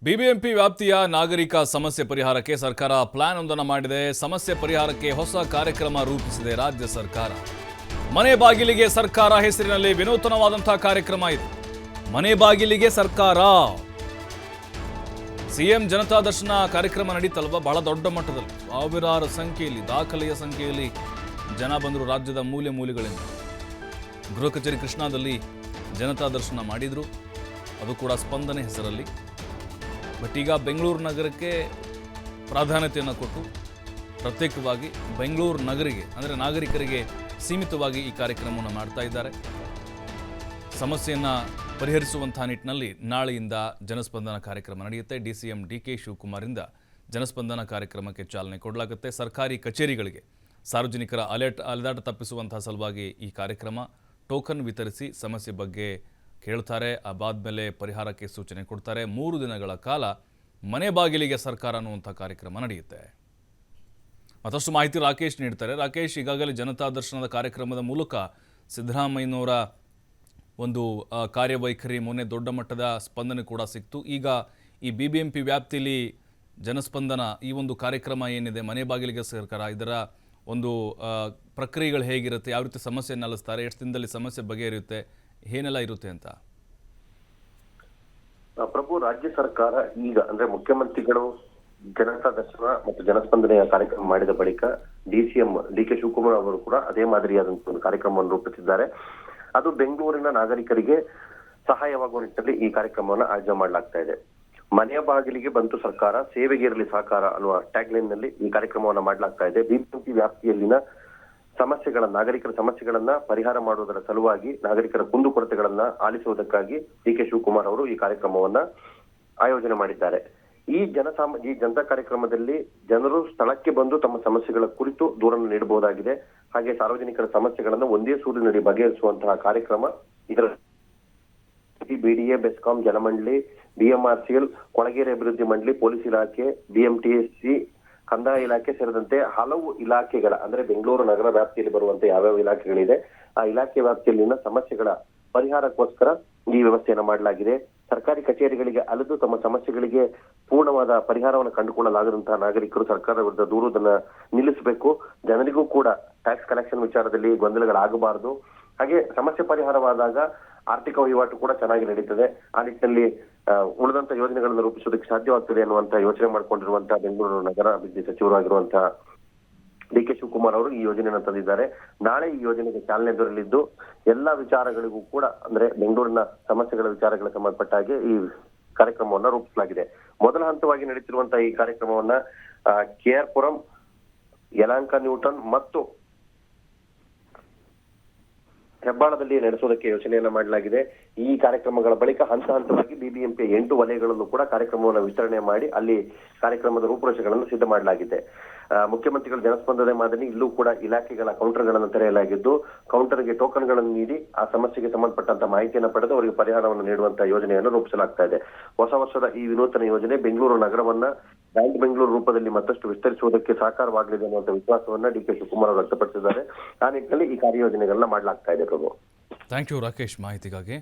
BBMP ವ್ಯಾಪ್ತಿಯ ನಾಗರಿಕ ಸಮಸ್ಯೆ ಪರಿಹಾರಕ್ಕೆ ಸರ್ಕಾರ ಪ್ಲಾನ್ ಒಂದನ್ನು ಮಾಡಿದೆ. ಸಮಸ್ಯೆ ಪರಿಹಾರಕ್ಕೆ ಹೊಸ ಕಾರ್ಯಕ್ರಮ ರೂಪಿಸಿದೆ ರಾಜ್ಯ ಸರ್ಕಾರ. ಮನೆ ಬಾಗಿಲಿಗೆ ಸರ್ಕಾರ ಹೆಸರಿನಲ್ಲಿ ವಿನೂತನವಾದಂತಹ ಕಾರ್ಯಕ್ರಮ ಇದೆ. ಮನೆ ಬಾಗಿಲಿಗೆ ಸರ್ಕಾರ. ಸಿಎಂ ಜನತಾ ದರ್ಶನ ಕಾರ್ಯಕ್ರಮ ನಡೀತಲ್ವ, ಬಹಳ ದೊಡ್ಡ ಮಟ್ಟದಲ್ಲಿ ಸಾವಿರಾರು ಸಂಖ್ಯೆಯಲ್ಲಿ, ದಾಖಲೆಯ ಸಂಖ್ಯೆಯಲ್ಲಿ ಜನ ಬಂದರು ರಾಜ್ಯದ ಮೂಲೆ ಮೂಲೆಗಳಿಂದ. ಗೃಹ ಕಚೇರಿ ಕೃಷ್ಣಾದಲ್ಲಿ ಜನತಾ ದರ್ಶನ ಮಾಡಿದ್ರು, ಅದು ಕೂಡ ಸ್ಪಂದನೆ ಹೆಸರಲ್ಲಿ. ಬಟ್ ಈಗ ಬೆಂಗಳೂರು ನಗರಕ್ಕೆ ಪ್ರಾಧಾನ್ಯತೆಯನ್ನು ಕೊಟ್ಟು ಪ್ರತ್ಯೇಕವಾಗಿ ಬೆಂಗಳೂರು ನಗರಿಗೆ ಅಂದರೆ ನಾಗರಿಕರಿಗೆ ಸೀಮಿತವಾಗಿ ಈ ಕಾರ್ಯಕ್ರಮವನ್ನು ಮಾಡ್ತಾ ಇದ್ದಾರೆ. ಸಮಸ್ಯೆಯನ್ನು ಪರಿಹರಿಸುವಂತಹ ನಿಟ್ಟಿನಲ್ಲಿ ನಾಳೆಯಿಂದ ಜನಸ್ಪಂದನ ಕಾರ್ಯಕ್ರಮ ನಡೆಯುತ್ತೆ. DCM DK ಶಿವಕುಮಾರಿಂದ ಜನಸ್ಪಂದನ ಕಾರ್ಯಕ್ರಮಕ್ಕೆ ಚಾಲನೆ ಕೊಡಲಾಗುತ್ತೆ. ಸರ್ಕಾರಿ ಕಚೇರಿಗಳಿಗೆ ಸಾರ್ವಜನಿಕರ ಅಲೆದಾಟ ತಪ್ಪಿಸುವಂತಹ ಸಲುವಾಗಿ ಈ ಕಾರ್ಯಕ್ರಮ. ಟೋಕನ್ ವಿತರಿಸಿ ಸಮಸ್ಯೆ ಬಗ್ಗೆ ಕೇಳ್ತಾರೆ, ಅದಾದಮೇಲೆ ಪರಿಹಾರಕ್ಕೆ ಸೂಚನೆ ಕೊಡ್ತಾರೆ. 3 ದಿನಗಳ ಕಾಲ ಮನೆ ಬಾಗಿಲಿಗೆ ಸರ್ಕಾರ ಅನ್ನುವಂಥ ಕಾರ್ಯಕ್ರಮ ನಡೆಯುತ್ತೆ. ಮತ್ತಷ್ಟು ಮಾಹಿತಿ ರಾಕೇಶ್ ನೀಡ್ತಾರೆ. ರಾಕೇಶ್, ಈಗಾಗಲೇ ಜನತಾ ದರ್ಶನದ ಕಾರ್ಯಕ್ರಮದ ಮೂಲಕ ಸಿದ್ದರಾಮಯ್ಯನವರ ಒಂದು ಕಾರ್ಯವೈಖರಿ ಮೊನ್ನೆ ದೊಡ್ಡ ಮಟ್ಟದ ಸ್ಪಂದನೆ ಕೂಡ ಸಿಕ್ತು. ಈಗ ಈ BBMP ವ್ಯಾಪ್ತಿಯಲ್ಲಿ ಜನಸ್ಪಂದನ ಈ ಒಂದು ಕಾರ್ಯಕ್ರಮ ಏನಿದೆ, ಮನೆ ಬಾಗಿಲಿಗೆ ಸರ್ಕಾರ, ಇದರ ಒಂದು ಪ್ರಕ್ರಿಯೆಗಳು ಹೇಗಿರುತ್ತೆ, ಯಾವ ರೀತಿ ಸಮಸ್ಯೆಯನ್ನು ಅಲಿಸ್ತಾರೆ, ಎಷ್ಟು ದಿನದಲ್ಲಿ ಸಮಸ್ಯೆ ಬಗೆಹರಿಯುತ್ತೆ, ಏನೆಲ್ಲ ಇರುತ್ತೆ ಅಂತ? ಪ್ರಭು, ರಾಜ್ಯ ಸರ್ಕಾರ ಈಗ ಅಂದ್ರೆ ಮುಖ್ಯಮಂತ್ರಿಗಳು ಜನತಾ ದರ್ಶನ ಮತ್ತು ಜನಸ್ಪಂದನೆಯ ಕಾರ್ಯಕ್ರಮ ಮಾಡಿದ ಬಳಿಕ DCM DK ಶಿವಕುಮಾರ್ ಅವರು ಕೂಡ ಅದೇ ಮಾದರಿಯಾದಂತಹ ಒಂದು ಕಾರ್ಯಕ್ರಮವನ್ನು ರೂಪಿಸಿದ್ದಾರೆ. ಅದು ಬೆಂಗಳೂರಿನ ನಾಗರಿಕರಿಗೆ ಸಹಾಯವಾಗುವ ನಿಟ್ಟಿನಲ್ಲಿ ಈ ಕಾರ್ಯಕ್ರಮವನ್ನು ಆಯೋಜನೆ ಮಾಡಲಾಗ್ತಾ ಇದೆ. ಮನೆಯ ಬಾಗಿಲಿಗೆ ಬಂತು ಸರ್ಕಾರ, ಸೇವೆಗೆ ಇರಲಿ ಸಹಕಾರ ಅನ್ನುವ ಟ್ಯಾಗ್ಲೈನ್ ನಲ್ಲಿ ಈ ಕಾರ್ಯಕ್ರಮವನ್ನು ಮಾಡಲಾಗ್ತಾ ಇದೆ. BBMP ವ್ಯಾಪ್ತಿಯಲ್ಲಿನ ನಾಗರಿಕರ ಸಮಸ್ಯೆಗಳನ್ನ ಪರಿಹಾರ ಮಾಡುವುದರ ಸಲುವಾಗಿ, ನಾಗರಿಕರ ಕುಂದುಕೊರತೆಗಳನ್ನ ಆಲಿಸುವುದಕ್ಕಾಗಿ DK ಶಿವಕುಮಾರ್ ಅವರು ಈ ಕಾರ್ಯಕ್ರಮವನ್ನ ಆಯೋಜನೆ ಮಾಡಿದ್ದಾರೆ. ಈ ಜನತಾ ಕಾರ್ಯಕ್ರಮದಲ್ಲಿ ಜನರು ಸ್ಥಳಕ್ಕೆ ಬಂದು ತಮ್ಮ ಸಮಸ್ಯೆಗಳ ಕುರಿತು ದೂರನ್ನು ನೀಡಬಹುದಾಗಿದೆ. ಹಾಗೆ ಸಾರ್ವಜನಿಕರ ಸಮಸ್ಯೆಗಳನ್ನು ಒಂದೇ ಸೂರಿನಡಿ ಬಗೆಹರಿಸುವಂತಹ ಕಾರ್ಯಕ್ರಮ. ಇದರ BDA, ಬೆಸ್ಕಾಂ, ಜಲಮಂಡಳಿ, BMRCL, ಕೊಳಗೇರಿ ಅಭಿವೃದ್ಧಿ ಮಂಡಳಿ, ಪೊಲೀಸ್ ಇಲಾಖೆ, BMTC, ಕಂದಾಯ ಇಲಾಖೆ ಸೇರಿದಂತೆ ಹಲವು ಇಲಾಖೆಗಳ ಅಂದ್ರೆ ಬೆಂಗಳೂರು ನಗರ ವ್ಯಾಪ್ತಿಯಲ್ಲಿ ಬರುವಂತೆ ಯಾವ್ಯಾವ ಇಲಾಖೆಗಳಿದೆ ಆ ಇಲಾಖೆ ವ್ಯಾಪ್ತಿಯಲ್ಲಿನ ಸಮಸ್ಯೆಗಳ ಪರಿಹಾರಕ್ಕೋಸ್ಕರ ಈ ವ್ಯವಸ್ಥೆಯನ್ನು ಮಾಡಲಾಗಿದೆ. ಸರ್ಕಾರಿ ಕಚೇರಿಗಳಿಗೆ ಅಲೆದು ತಮ್ಮ ಸಮಸ್ಯೆಗಳಿಗೆ ಪೂರ್ಣವಾದ ಪರಿಹಾರವನ್ನು ಕಂಡುಕೊಳ್ಳಲಾಗದಂತಹ ನಾಗರಿಕರು ಸರ್ಕಾರದ ವಿರುದ್ಧ ದೂರುವುದನ್ನ ನಿಲ್ಲಿಸಬೇಕು. ಜನರಿಗೂ ಕೂಡ ಟ್ಯಾಕ್ಸ್ ಕಲೆಕ್ಷನ್ ವಿಚಾರದಲ್ಲಿ ಗೊಂದಲಗಳಾಗಬಾರದು. ಹಾಗೆ ಸಮಸ್ಯೆ ಪರಿಹಾರವಾದಾಗ ಆರ್ಥಿಕ ವಹಿವಾಟು ಕೂಡ ಚೆನ್ನಾಗಿ ನಡೀತದೆ. ಆ ನಿಟ್ಟಿನಲ್ಲಿ ಉಳಿದಂತ ಯೋಜನೆಗಳನ್ನು ರೂಪಿಸುವುದಕ್ಕೆ ಸಾಧ್ಯವಾಗ್ತದೆ ಅನ್ನುವಂತ ಯೋಚನೆ ಮಾಡಿಕೊಂಡಿರುವಂತಹ ಬೆಂಗಳೂರು ನಗರ ಅಭಿವೃದ್ಧಿ ಸಚಿವರಾಗಿರುವಂತಹ DK ಶಿವಕುಮಾರ್ ಅವರು ಈ ಯೋಜನೆಯನ್ನು ತಂದಿದ್ದಾರೆ. ನಾಳೆ ಈ ಯೋಜನೆಗೆ ಚಾಲನೆ ದೊರೆಯಲಿದ್ದು ಎಲ್ಲಾ ವಿಚಾರಗಳಿಗೂ ಕೂಡ ಅಂದ್ರೆ ಬೆಂಗಳೂರಿನ ಸಮಸ್ಯೆಗಳ ವಿಚಾರಗಳಿಗೆ ಸಂಬಂಧಪಟ್ಟ ಹಾಗೆ ಈ ಕಾರ್ಯಕ್ರಮವನ್ನ ರೂಪಿಸಲಾಗಿದೆ. ಮೊದಲ ಹಂತವಾಗಿ ನಡೀತಿರುವಂತಹ ಈ ಕಾರ್ಯಕ್ರಮವನ್ನ KR ಪುರಂ, ಯಲಹಂಕ ನ್ಯೂಟನ್ ಮತ್ತು ಹೆಬ್ಬಾಳದಲ್ಲಿ ನಡೆಸುವುದಕ್ಕೆ ಯೋಚನೆಯನ್ನ ಮಾಡಲಾಗಿದೆ. ಈ ಕಾರ್ಯಕ್ರಮಗಳ ಬಳಿಕ ಹಂತ ಹಂತವಾಗಿ BBMP 8 ವಲಯಗಳಲ್ಲೂ ಕೂಡ ಕಾರ್ಯಕ್ರಮವನ್ನು ವಿಸ್ತರಣೆ ಮಾಡಿ ಅಲ್ಲಿ ಕಾರ್ಯಕ್ರಮದ ರೂಪುರೇಷೆಗಳನ್ನು ಸಿದ್ಧ ಮಾಡಲಾಗಿದೆ. ಮುಖ್ಯಮಂತ್ರಿಗಳ ಜನಸ್ಪಂದನೆ ಮಾದರಿ ಇಲ್ಲೂ ಕೂಡ ಇಲಾಖೆಗಳ ಕೌಂಟರ್ಗಳನ್ನು ತೆರೆಯಲಾಗಿದ್ದು, ಕೌಂಟರ್ಗೆ ಟೋಕನ್ಗಳನ್ನು ನೀಡಿ ಆ ಸಮಸ್ಯೆಗೆ ಸಂಬಂಧಪಟ್ಟಂತ ಮಾಹಿತಿಯನ್ನು ಪಡೆದು ಅವರಿಗೆ ಪರಿಹಾರವನ್ನು ನೀಡುವಂತಹ ಯೋಜನೆಯನ್ನು ರೂಪಿಸಲಾಗ್ತಾ ಇದೆ. ಹೊಸ ವರ್ಷದ ಈ ವಿನೂತನ ಯೋಜನೆ ಬೆಂಗಳೂರು ನಗರವನ್ನ ಬ್ಯಾಂಕ್ ಬೆಂಗಳೂರು ರೂಪದಲ್ಲಿ ಮತ್ತಷ್ಟು ವಿಸ್ತರಿಸುವುದಕ್ಕೆ ಸಹಕಾರವಾಗಲಿದೆ ಅನ್ನುವಂಥ ವಿಶ್ವಾಸವನ್ನ DK ಶಿವಕುಮಾರ್ ಅವರು ವ್ಯಕ್ತಪಡಿಸಿದ್ದಾರೆ. ಆ ನಿಟ್ಟಿನಲ್ಲಿ ಈ ಕಾರ್ಯಯೋಜನೆಗಳನ್ನ ಮಾಡಲಾಗ್ತಾ ಇದೆ. ಪ್ರಭು, ಥ್ಯಾಂಕ್ ಯು ರಾಕೇಶ್ ಮಾಹಿತಿಗಾಗಿ.